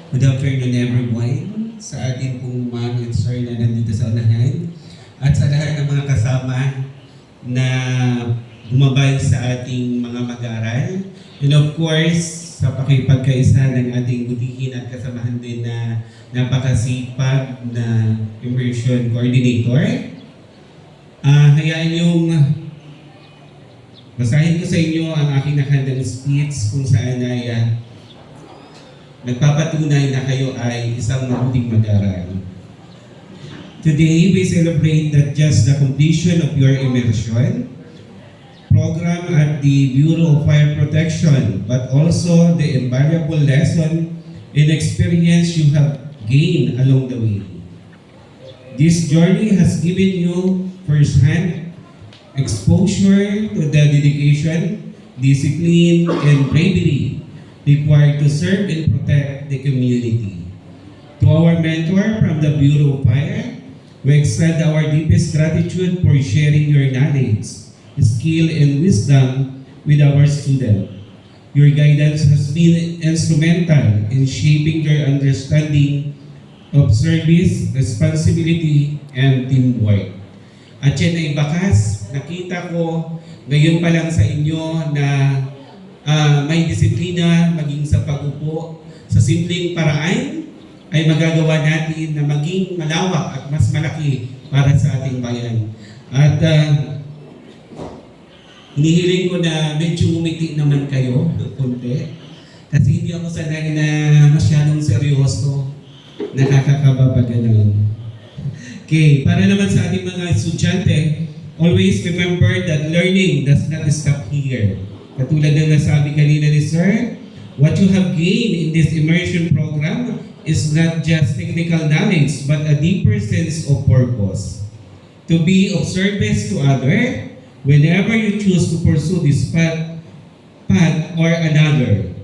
Good afternoon everyone sa ating pong ma'am and sir na nandito sa unahan at sa lahat ng mga kasama na gumabay sa ating mga mag-aaral and of course sa pakipagkaisa ng ating butihin at kasamahan din na napakasipag na immersion coordinator. Hayaan yung basahin ko sa inyo ang aking nakandang speech kung saan ay nagpapatunay na kayo ay isang mabuting mag-aral. Today, we celebrate not just the completion of your immersion program at the Bureau of Fire Protection, but also the invaluable lesson and experience you have gained along the way. This journey has given you first-hand exposure to the dedication, discipline, and bravery required to serve and protect the community. To our mentor from the Bureau of Fire, we extend our deepest gratitude for sharing your knowledge, skill, and wisdom with our students. Your guidance has been instrumental in shaping your understanding of service, responsibility, and teamwork. At yan ay bakas, nakita ko ngayon pa lang sa inyo na may disiplina maging sa pag-upo. Sa simpleng paraan ay magagawa natin na maging malawak at mas malaki para sa ating bayan. At hinihiling ko na medyo umiti naman kayo ng konti kasi hindi ako sanay na masyadong seryoso, nakakakaba pa ganun. Okay, para naman sa ating mga estudyante, always remember that learning does not stop here. Katulad ng nasabi kanina ni Sir, what you have gained in this immersion program is not just technical knowledge, but a deeper sense of purpose. To be of service to others, whenever you choose to pursue this path or another.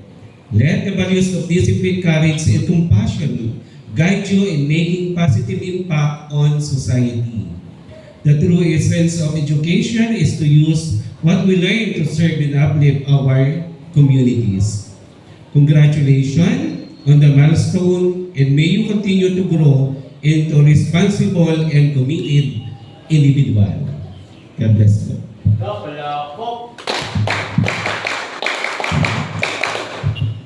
Let the values of discipline, courage, and compassion guide you in making positive impact on society. The true essence of education is to use what we learn to serve and uplift our communities. Congratulations on the milestone and may you continue to grow into responsible and committed individual. God bless you.